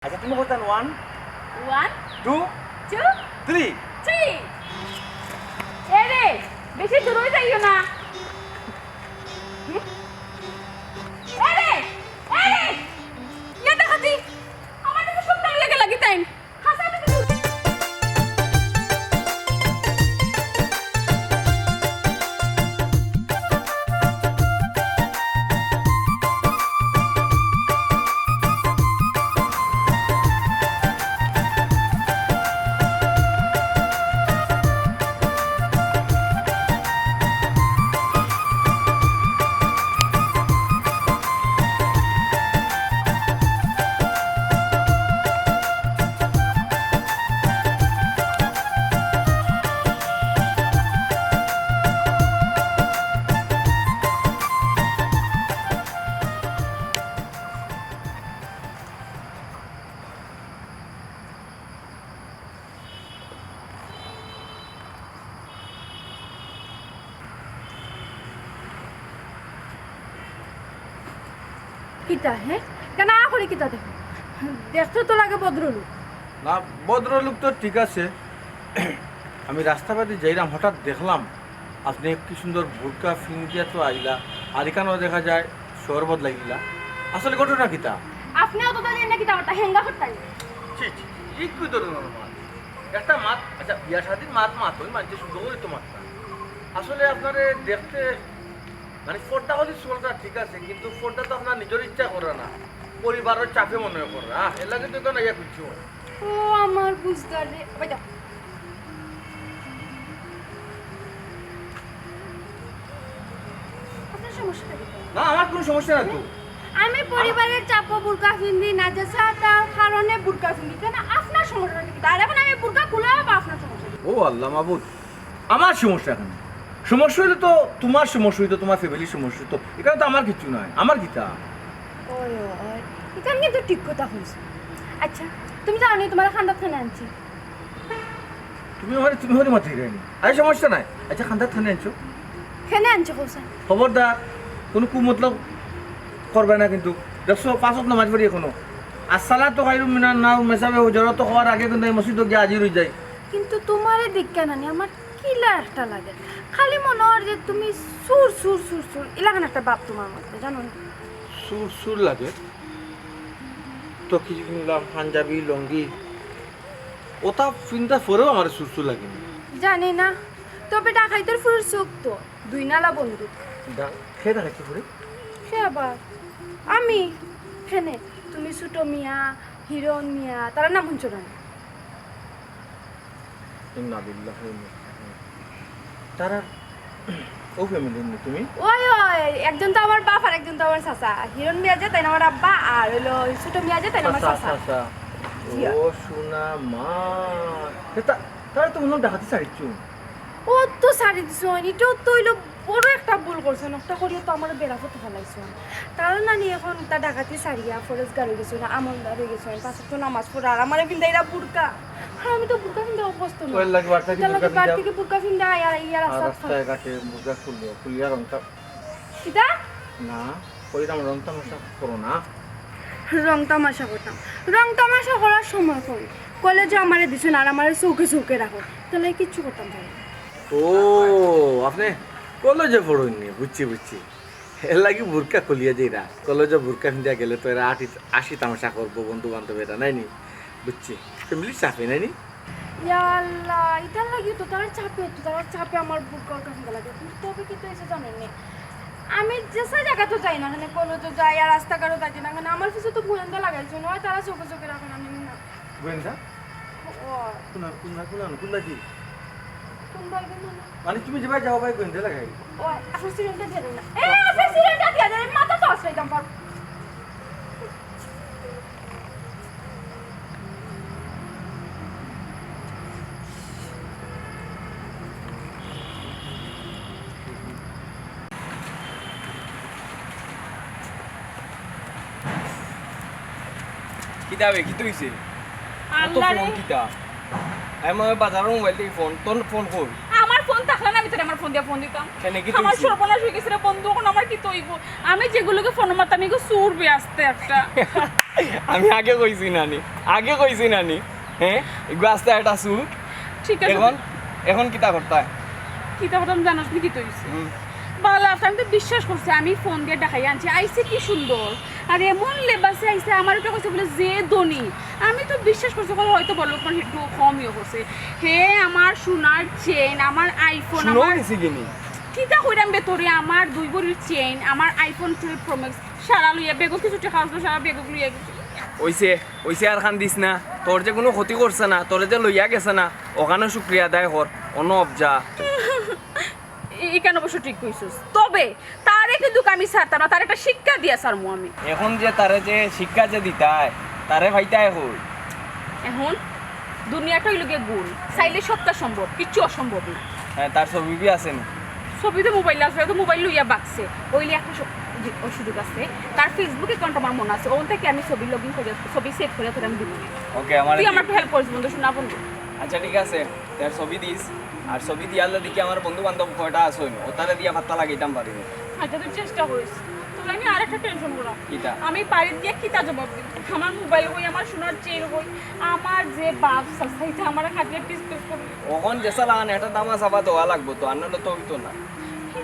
আচ্ছা তুমি বলতেন one one two two three three এ রে বেশি দূর হয়ে যাইও না এ রে ইয়া দেখাতি আমার তো সব টাইম লাগে লাগি তাই হাসা না কিছু কিতা হে কেন আ করে কিতা দেখো দেখতে তো লাগে ভদ্রলোক না ভদ্রলোক তো ঠিক আছে আমি রাস্তাঘাটে যাইলাম হঠাৎ দেখলাম আপনি কি সুন্দর বোরকা ফিঙ্গিয়া তো আইলা আর এখানেও দেখা যায় শরবত লাগিলা আসলে ঘটনা কিতা আপনিও তো জানেন না কিতা ওটা হেঙ্গা করতাই ঠিক কই ধরুন একটা মাত আচ্ছা বিয়া শাদির মাত ওই মানুষ সুন্দর করে তো মাত্রা আসলে আপনারে দেখতে মানে ফোনটা হলে চলটা ঠিক আছে কিন্তু ফোনটা তো আপনার নিজের ইচ্ছা করে না পরিবারের চাপে মনে করে এর লাগে তো কেন ইয়া করছি ও আমার বুঝদার রে ওই দাও আপনার সমস্যাটা কি না আমার কোনো সমস্যা না তো আমি পরিবারের চাপ বুরকা ফিন্দি না যাসা তার কারণে বুরকা ফিন্দি কেন আপনার সমস্যাটা কি আর এখন আমি বুরকা খুলে বা আপনার সমস্যা ও আল্লাহ মাবুদ আমার সমস্যা কেন সমস্যা হইলে তো তোমার সমস্যা হইতো তোমার ফ্যামিলির সমস্যা তো এখানে তো আমার কিছু নয় আমার গীতা ওই ওই এখানে কিন্তু ঠিক কথা হয়েছে আচ্ছা তুমি জানো নি তোমার খান্ডাত খানে আনছি তুমি হলে মাথায় রাখনি আরে সমস্যা নাই আচ্ছা খান্দার থানে আনছো খেনে আনছো কোসা খবরদার কোনো কুমতলব করবে না কিন্তু দেখছো পাঁচত নামাজ পড়ি এখনো আর সালা তো খাইরু মিনার নাও মেসাবে হুজরত তো হওয়ার আগে কিন্তু এই মসজিদে গিয়ে হাজির হয়ে যায় কিন্তু তোমারে দিকে না আমার কিলা একটা লাগে খালি মনে হয় যে তুমি সুর সুর সুর সুর এলাকান একটা বাপ তোমার মধ্যে জানো না সুর লাগে তো কিছু কিনলাম পাঞ্জাবি লঙ্গি ওটা চিন্তা পরেও আমার সুর লাগে জানি না তবে ডাকাইতের ফুলের চোখ তো দুই নালা বন্ধু খেয়ে দেখাচ্ছি পরে সে আবার আমি খেনে তুমি ছোট মিয়া হিরণ মিয়া তারা নাম শুনছো না তারা ও ফ্যামিলি তুমি ওই ওই একজন তো আমার বাপ আর একজন তো আমার চাচা হিরণ মিয়া যে তাই না আমার আব্বা আর হইলো ছোট মিয়া যে তাই না আমার চাচা ও সোনা মা তারা তো মনে দেখাতে চাইছো ও তো শাড়ি দিছ এটাও তো হইলো বড় একটা ভুল করছে নষ্ট করিয়ে তো আমার বেড়া ফটো ফেলাইছ তার নানি এখন তার ডাকাতি সারিয়া ফরেস্ট গাড়ি গেছে না আমলদার হয়ে গেছে পাশে তো নামাজ পড়া আর আমার বিন্দাইরা বুরকা আর আমি তো বুরকা ফিন্দা অভ্যস্ত না ওই লাগে বাড়তা কি বুরকা বাড়ি থেকে বুরকা ফিন্দা আর ইয়ার রাস্তায় ঘাটে বুরকা খুলিয়া রংটা কিটা না কইরাম রংটা মশা করো না রং তামাশা করতাম রং তামাশা করার সময় কই কলেজে আমারে দিছেন আর আমারে চৌকে চৌকে রাখো তাহলে কিচ্ছু করতাম না ও আপনি কলেজে পড়ুননি বুঝছি এর লাগি বুরকা খুলিয়া যাইরা কলেজে বুরকা ফিন্দিয়া গেলে তো এরা আসি তামাশা করবো বন্ধু বান্ধব এটা নাইনি বুঝছি ফ্যামিলির চাপে নাইনি ইয়াল্লাহ এটা লাগি তো তারা চাপে আমার বুরকার কাছে লাগে তবে কি তো এসে জানেন নি আমি যে জায়গা তো যাই না মানে কলেজে যাই আর রাস্তাঘাটও যাই না মানে আমার কিছু তো গোয়েন্দা লাগাইছে নয় তারা চোখে চোখে রাখেন আমি না গোয়েন্দা ও কোনটা কি কোন ভাই কেন মানে তুমি যে ভাই যাও ভাই গোয়েন্দা লাগাই ও আসলে সিরিয়ালটা দিয়ে দেন না আসলে সিরিয়ালটা দিয়ে দেন মাথা তো আসলে দাম পার কিতা বে কি তুইছে কত আল্লাহ ফোন রে কিতা আমি বাজারের মোবাইল থেকে ফোন তোর ফোন কর আমার ফোন থাকলে না ভিতরে আমার ফোন দিয়ে ফোন দিতাম কেন কি আমার তুইছে সর্বনাশ হয়ে গেছে রে বন্ধু এখন আমার কি তৈব আমি যেগুলোকে ফোন মারতাম এগুলো সুরবে আসতে একটা আমি আগে কইছি নানি হ্যাঁ গাছটা একটা সুট ঠিক আছে এখন কিতা করতে কি তা কথা জানাস নি কি তৈছে বালা আমি তো বিশ্বাস করছি আমি ফোন দিয়ে দেখাই আনছি আইছে কি সুন্দর আর এমন লেবাসে আইছে আমার একটা কইছে বলে যে ধনী আমি তো বিশ্বাস করছি বলে হয়তো বলো মানে একটু কমই করছে হে আমার সোনার চেন আমার আইফোন শুনো আমার গেছি কিনি কিতা কইরাম বেতরে আমার 2 ভরির চেন আমার আইফোন 12 প্রো ম্যাক্স সারা লইয়া বেগো কিছু টাকা আসলো সারা বেগো লইয়া গেছে ওইসে আর খান দিস না তোর যে কোনো ক্ষতি করছে না তোর যে লইয়া গেছে না ওখানে শুক্রিয়া আদায় কর অন্য অবজা এই কেন অবশ্য ঠিক কইছিস তবে তারে কিন্তু আমি ছাড়তাম না তার একটা শিক্ষা দিয়া ছাড়মু আমি এখন যে তারে যে শিক্ষা যে দিতায় তারে ভাইতায় হই এখন দুনিয়াটা হইল গিয়ে গুণ চাইলে সবটা সম্ভব কিচ্ছু অসম্ভব না হ্যাঁ তার ছবি বি আছে নি ছবি তো মোবাইল আছে তো মোবাইল লইয়া বাকছে ওইলে একটা সুযোগ আছে তার ফেসবুক অ্যাকাউন্ট আমার মনে আছে ওন থেকে আমি ছবি লগইন করে ছবি সেভ করে তোর আমি দিব ওকে আমার তুই আমার হেল্প করিস বন্ধু শোনা বন্ধু আচ্ছা ঠিক আছে তার ছবি দিস আর ছবি দিয়ালে দেখি আমার বন্ধু বান্ধব কয়টা আছে ও তারে দিয়া পাত্তা লাগাইতাম পারি আচ্ছা তুই চেষ্টা করিস তোর আমি আরেকটা টেনশন করা কিটা আমি বাড়ি দিয়ে কিতা জবাব দিব আমার মোবাইল হই আমার সোনার চেন হই আমার যে বাপ সাইতে আমার খাটিয়ে পিস পিস করে ওখন যেসা লাগান এটা দামা চাপা দেওয়া লাগবো তো আনলে তো হইতো না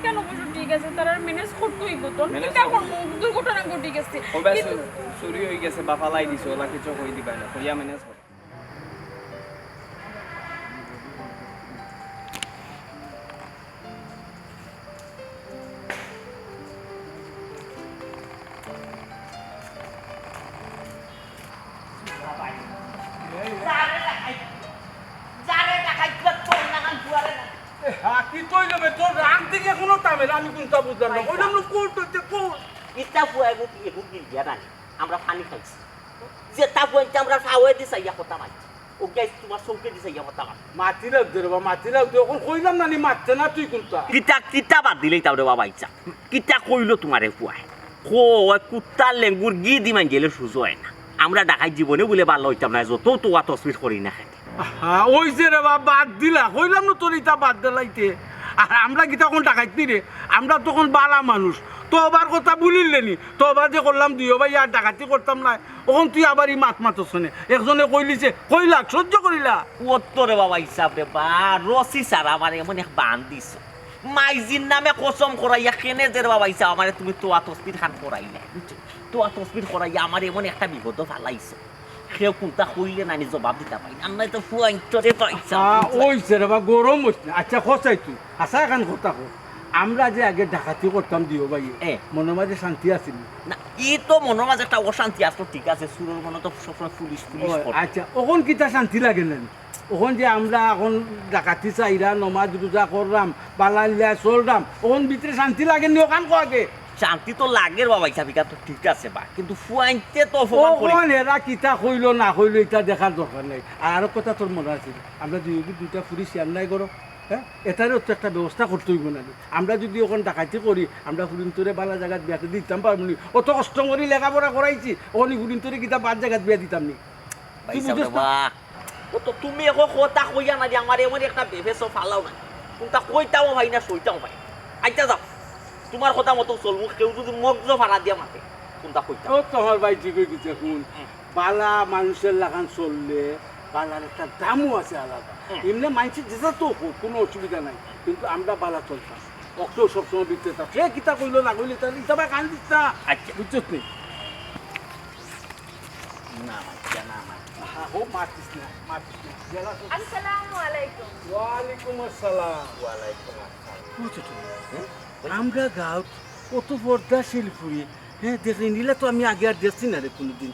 কেন বলছো ঠিক আছে তার আর ম্যানেজ করতে হইব তো Manage কিতা করবো দুর্ঘটনা ঘটে গেছে ওবা কিন্তু চুরি হয়ে গেছে বা ফালাই দিছে ওলা কিছু কই দিবা না কইয়া ম্যানেজ কর কি কইলো বে তোর রাগ দিকে কোনো তামেল আমি কোনটা বুঝলাম না ওইটা আমরা করতে কোন ইটা ফুয়াইবো কি একো গিলিয়া নাই আমরা পানি খাইছি যে তা ফুয়াইতে আমরা খাওয়াই দিছি ইয়া কথা নাই ও গাইস তোমার চৌকে দিছে ইয়া কথা নাই মাটি লাগ দে বাবা মাটি লাগ দে এখন কইলাম না নি মারতে না তুই কোনটা কিটা কিটা বাদ দিলেই তাও রে বাবা ইচ্ছা কিটা কইলো তোমারে ফুয়াই কো কুত্তার লেঙ্গুর গি দি মান গেলে সুজো হয় না আমরা ঢাকায় জীবনে বলে ভালো হইতাম না যত তো তসবির করি না খাই হ্যাঁ ওই যে রে বাবা বাদ দিলা কইলাম না তোর ইটা বাদ দিলাইতে আর আমরা কি তখন ডাকাইতি রে আমরা তখন বালা মানুষ তো আবার কথা বলিলেনি তো আবার যে করলাম দুইও ভাই আর ডাকাতি করতাম না ওখন তুই আবার ই মাত শোনে একজনে কইলিছে কইলা সহ্য করিলা রে বাবা হিসাব রে বা রসি সারা আমার এমন এক বান দিছ মাইজির নামে কসম করাইয়া কেনে যে রে বাবা হিসাব আমার তুমি তোয়া তসবির খান করাইলে তোয়া তসবির করাইয়া আমার এমন একটা বিপদ ফালাইছো কেউ কোনটা কইলে নানি জবাব দিতে পারি না তো ফুয়াইতরে পাইছা ওই যে রে বা গরম হইছে না আচ্ছা খসাই তুই আশা এখন কথা কো আমরা যে আগে ডাকাতি করতাম দিও ভাই মনের মাঝে শান্তি আছিল না ই তো মনের মাঝে একটা অশান্তি আসতো ঠিক আছে সুরের মনে তো সবসময় পুলিশ পুলিশ করে। আচ্ছা ওখন কিতা শান্তি লাগে না ওখন যে আমরা এখন ডাকাতি চাইরা নমাজ রোজা করলাম বালাল্লা চললাম ওখন ভিতরে শান্তি লাগে নি ওখান আগে শান্তি তো লাগে বাবা হিসাবিকা তো ঠিক আছে বা কিন্তু ফুয়াইতে তো অপমান করে ওখন এরা কিতা কইলো না কইলো এটা দেখার দরকার নাই আর কথা তোর মনে আছে আমরা দুইটা ফুরি শেয়ার নাই করো হ্যাঁ এটারও তো একটা ব্যবস্থা করতে হইব না আমরা যদি ওখানে ডাকাতি করি আমরা ফুরিন তোরে বালা জায়গায় বিয়াতে দিতাম পারবো নি অত কষ্ট করি লেখাপড়া করাইছি ওখানে ফুরিন তোরে কিতা বাদ জায়গায় বিয়া দিতাম নি তুই বুঝিস না? ও তো তুমি এখন কথা কইয়া না যে আমার এমন একটা বেভেসও ফালাও না কোনটা কইতাও ভাই না সইতাও ভাই আইতা যাও তোমার কথা মতো চলবো কেউ যদি মগ্জ ভাড়া দিয়া মাতে কোনটা কইতাও ও তোমার ভাই ঠিক হয়ে গেছে এখন বালা মানুষের লাগান চললে বালার একটা দামও আছে আলাদা এমনি মানছি যেটা তো হোক কোনো অসুবিধা নাই কিন্তু আমরা বালা চলতাম অকেও সবসময় বিকতে থাক সে কিতা কইলো না কইলে তাহলে ইতা ভাই কান দিস না আচ্ছা বুঝছিস নি না মাইয়া না মাইয়া হ্যাঁ ও মারতিস না মারতিস না আসসালামু আলাইকুম ওয়ালাইকুম আসসালাম ওয়ালাইকুম আসসালাম আমরা গাঁও কত পর্দা শিলপুরি হ্যাঁ দেখে নিলে তো আমি আগে আর দেখছি না রে কোনোদিন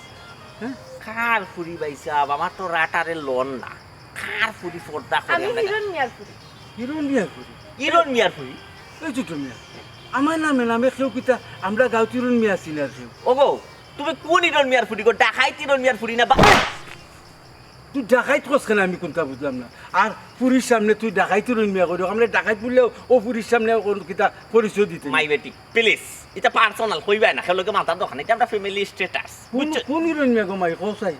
হ্যাঁ কার ফুরি বাইসা আমার তো রাটারে লোন না কার ফুরি পর্দা করে আমি হিরণ মিয়ার পুরি হিরো মিয়া করি ইরন মিয়ার ফুরি এই ছোট মিয়া আমার নামে নামে কেউ কিতা আমরা গাঁও তিরুন মিয়া আছি না কেউ ওগো তুমি কোন ইরন মিয়ার ফুরি গো ডাকাইত ইরন মিয়ার ফুরি না বা তুই ডাকাইত খোঁজ কেন আমি কোনটা বুঝলাম না আর পুরীর সামনে তুই ডাকাইত তিরুন মিয়া করি আমরা ডাকাইত বললেও ও পুরীর সামনে কিতা পরিচয় দিতে মাই বেটি প্লিজ এটা পার্সোনাল কইবাই না খেলোকে মাথার দোকান এটা আমরা ফ্যামিলি স্ট্যাটাস বুঝছো কোন হিরোইন মিয়া গো মাই কোসাই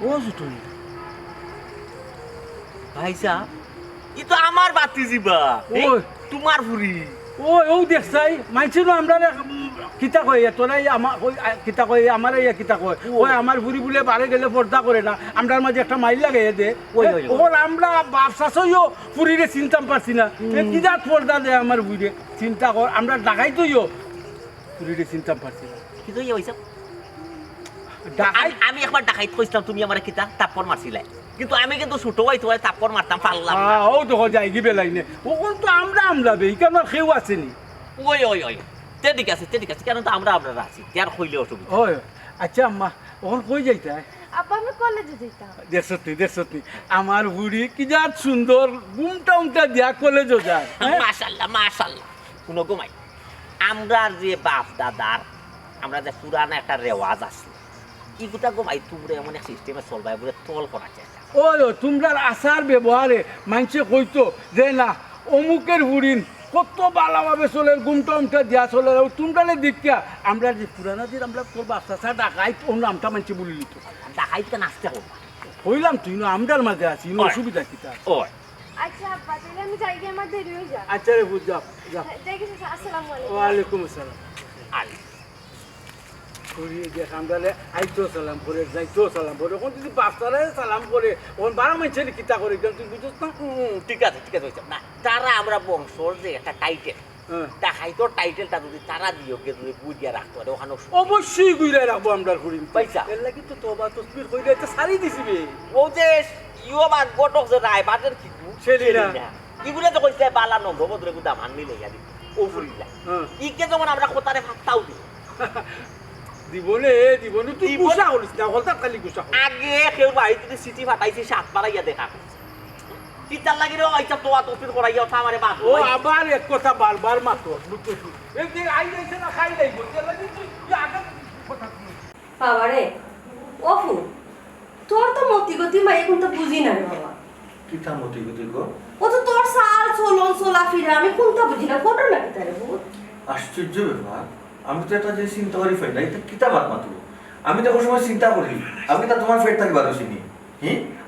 ও ছোট মিয়া ভাইসা ই তো আমার বাতি জিবা ওই। তোমার ফুরি ও দেখছাই মানছিল আমরা কিতা কই তোরাই আমার কিতা কই আমার কিতা কই ওই আমার বুড়ি বুলে বাড়ি গেলে পর্দা করে না আমরার মাঝে একটা মাইল লাগাই দে ওর আমরা বাপ শাশুইও পুরীরে চিন্তা পারছি না কি জাত পর্দা দে আমার বুড়ি চিন্তা কর আমরা ডাকাই তুইও পুরীরে চিন্তা পারছি না কি তো হইছে ডাকাই আমি একবার ডাকাইত কইছিলাম তুমি আমার কিতা তাপ্পর মারছিলে কিন্তু আমি কিন্তু ছোট ভাই তোমার তাপ্পর মারতাম পারলাম না ও তো যাই কি বেলাইনে ও তো আমরা বে কেন কেউ আসেনি ওই ওই ওই ঠিক আছে কেন তো আমরা আছি যার হইলে অসুবিধা ওই আচ্ছা আম্মা ওখান কই যাইতে আপা আমি কলেজে যেতাম দেখছি আমার বুড়ি কি যা সুন্দর গুমটা উমটা দিয়া কলেজও যায় মাশাআল্লাহ শুনো ঘুমাই আমরা যে বাপ দাদার আমরা যে পুরানা একটা রেওয়াজ আছে কি গোটা ঘুমাই তোমরা এমন এক সিস্টেমে চলবাই বলে তল করা চেষ্টা ও তোমরার আচার ব্যবহারে মানুষে কইতো যে না অমুকের বুড়িন কত ভালোভাবে চলে গুমটা উমটা দিয়া চলে তোমরা দেখিয়া আমরা যে পুরানা দিন আমরা তোর বাচ্চা ডাকাই ওর নামটা মানুষে বলে দিত ডাকাইতে নাচতে করবা কইলাম তুই না আমরার মাঝে আছি অসুবিধা কি তার ওই আচ্ছা আপা তাহলে আমি যাই গিয়ে আমার দেরি হয়ে যায় আচ্ছা রে বুঝ যাও যাই গেছি আসসালামু আলাইকুম ওয়ালাইকুম আসসালাম আলি করিয়ে দেখ আমরা আইতো সালাম করে যাইতো সালাম করে ওখান যদি বাচ্চারা সালাম করে ওখান বারো মানুষের কিতা করে তুই বুঝছ না ঠিক আছে হইছে না তারা আমরা বংশর যে একটা টাইটেল ডাকাইতর টাইটেলটা যদি তারা দিও কে যদি বুঝিয়া রাখতে পারে ওখানে অবশ্যই গুইরাই রাখবো আমরা করি পয়সা এর লাগি তো তোবা তসবির কইরা এটা সারি দিছি বে ও যে ইও বার গটক যে রায় বাজার কি ছেলিনা। ইগুলা তো কইছে বালা নম্র বদরে গুদা মাননি লইয়া দি ও ফুরিলা ইকে যেমন আমরা কোতারে ফাটাও দি দিবনে তুই গুসা হলিস না হলতা খালি গুসা আগে কেউ বাড়ি থেকে সিটি ফাটাইছে সাত পারাইয়া দেখা কিতার লাগি রে আইছা তোয়া তসবির করাইয়া ওঠা আমারে বাদ ও আবার এক কথা বারবার মাতো বুঝতেছি এই যে আই যাইছে না খাই যাইবো এর লাগি তুই আগে কথা শুনি বাবারে অফু তোর তো মতি গতি মা এখন তো বুঝি না রে বাবা কিতা মতি গতি গো ও তো তোর সাল চলন চলা ফিরা আমি কোনটা বুঝি না কোনটা নাকি তারে বহুত আশ্চর্য ব্যাপার আমি তো এটা যে চিন্তা করি ফেল নাই কিতা বাদ মাত্র আমি তো কোনো সময় চিন্তা করি আমি তা তোমার ফেট থাকি বারো চিনি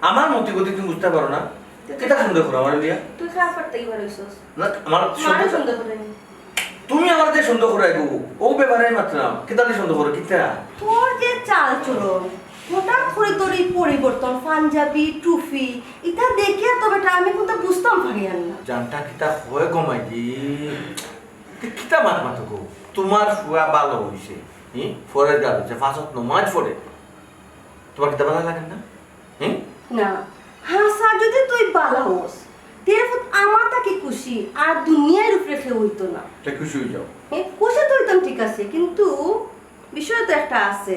আমার মতি গতি তুমি বুঝতে পারো না কিতা সুন্দর করো আমার দিয়া তুই খারাপ করতে কি পারিস না আমার মানে সুন্দর সুন্দর করে তুমি আমার যে সুন্দর করে গো ও ব্যাপারে মাত্র কিতা দিয়ে সুন্দর করো কিতা তোর যে চাল চলন হঠাৎ করে তোর এই পরিবর্তন পাঞ্জাবি টুফি এটা দেখে তো বেটা আমি কোনটা বুঝতাম পারি না জানটা কিতা হয় গো মাইজি কিতা মাত মাত গো তোমার ফুয়া ভালো হইছে ফরের গাল যে ফাঁসত নমাজ পড়ে তোমার কিতা ভালো লাগে না না হাসা যদি তুই বালা হোস তেরে ফুট আমার তাকে খুশি আর দুনিয়ার উপরে কেউ হইতো না তা খুশি হয়ে যাও খুশি তো হইতাম ঠিক আছে কিন্তু বিষয় তো একটা আছে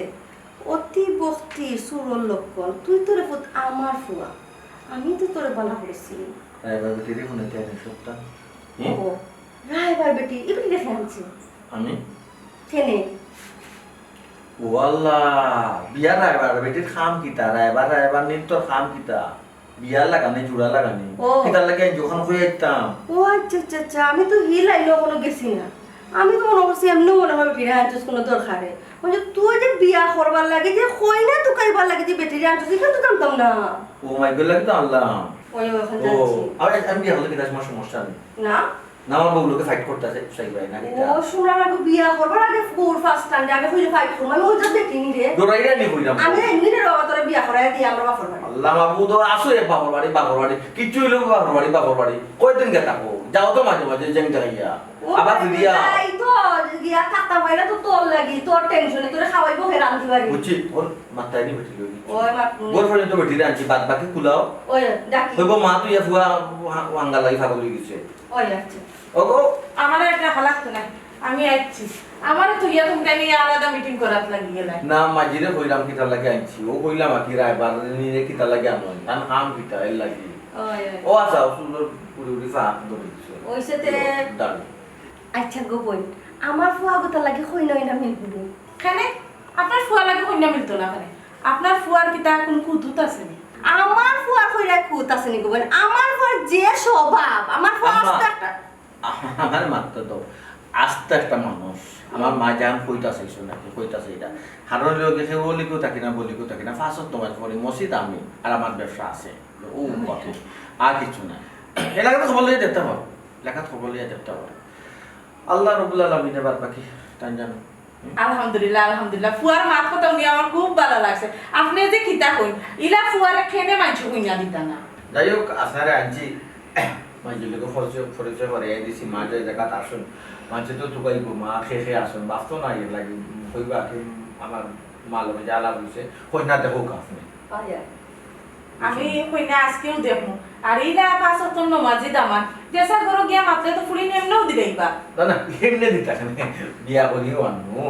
অতি ভক্তি সুরল লক্ষণ তুই তোরে ফুট আমার ফুয়া আমি তো তোরে বালা করেছি এবার বেটি মনে চাই সবটা ও রায়বার বেটি এবারে দেখে আনছি আমি কেনে ও আল্লাহ বিয়া রাইবার বেটির খাম কিতা রাইবার নিত্যর খাম কিতা বিয়া লাগানি জোড়া লাগানি ও। কিতা লাগে যখন হয়ে যেতাম ও আচ্ছা আমি তো হিলাইলো কোনো গেছি না আমি তো মনে করছি এমনি মনে হয় বিয়া আনছিস কোনো দরকারে মানে তুই যে বিয়া করবার লাগে যে কই না তুকাইবার লাগে যে বেটি আনছিস এখানে তো জানতাম না ও মাই গড লাগে তো আল্লাহ ওই এখন ও যাচ্ছি আমি বিয়া হলে কিতা সমস্যা নেই না না আমার বউগুলোকে ফাইট করতে আছে সাই ভাই না কিতা ও শোনার আগে বিয়া করবার আগে ফোর ফার্স্ট টাইম আগে হইলে ফাইট করব আমি ওই যে দেখিনি রে দৌড়াইরা নি কইলাম আমি এমনি রে বাবা তোরে বিয়া করাই দিয়ে আমরা বাপর বাড়ি আল্লাহ মাবু তো আসো এ বাপর বাড়ি কিচ্ছু হইলো বাপর বাড়ি কয়দিন গে থাকো যাও তো মাঝে মাঝে জেং জায়গা আবার দিয়া এই তো গিয়া কাটা বাইরা তো তোর লাগি তোর টেনশনে তোরে খাওয়াইবো হে রান্ধি বাড়ি বুঝছি ওর মাথায় নি বেটি লই ওই মা গোর পর্যন্ত বেটি আনছি বাদ বাকি কুলাও ওই ডাকি হইব মা তুই ফুয়া ওয়াঙ্গা লাগি ফাগল হয়ে গেছে ওই আচ্ছা ওগো আমার এটা হালাত না আমি আইছি আমার তো ইয়া তোমরা নিয়ে আলাদা মিটিং করাত লাগি গেলাই না মাঝিরে কইলাম কিতা লাগে আনছি ও কইলাম কি রাইবার নিরে কিতা লাগে আনো তান হাম কিতা এর লাগি ওই ও আচ্ছা সুন্দর পুরি পুরি ফা ধরে দিছে ওই সাথে দাঁড়ি আচ্ছা গো বই আমার ফুয়া গোটা লাগে কই নই না মিলবো খানে আপনার ফুয়া লাগে কন্যা মিলতো না খানে আপনার ফুয়ার কি তার কোনো কুতুত আছে নি আমার ফুয়ার কইরা কুত আছে নি গো বোন আমার ফুয়ার যে স্বভাব আমার ফুয়া আস্তে একটা আমার মাত্র তো আস্তে একটা মানুষ আমার মা জান কইতাছে নাকি কইতাছে এটা হারণ লোকে সে বলিকেও থাকি না ফাঁসত তোমার পরে মসজিদ আমি আর আমার ব্যবসা আছে ও কথা আর কিছু না এলাকাতে খবর লিয়ে দেখতে পারো এলাকাতে খবর লিয়ে দেখতে পারো আল্লাহ রব্বুল আলামিন এবার বাকি টান জানো। আলহামদুলিল্লাহ আলহামদুলিল্লাহ ফুয়ার মাত কথা উনি আমার খুব ভালো লাগছে আপনি যে কিতা কইন ইলা ফুয়ারে খেনে মাইছো কইনা দিতা না যাই হোক আপনারে আনছি মাঝিলোকে পরিচয় করে দিছি মা যে জায়গাত আসুন মাঝে তো তুকাইব মা খেয়ে আসুন বাস্তব না ইয়ে লাগে কইবা কি আমার মালবে জ্বালা বলছে কইনা দেখো আপনি আমি কইনা আজকেও দেখমু আর ইলা পাঁচ অক্ট নমাজি দামান দেশা ঘর গিয়া মাত্রে তো ফুলি নেমনেও দিলাইবা না না এমনি দিতা বিয়া করিও আনু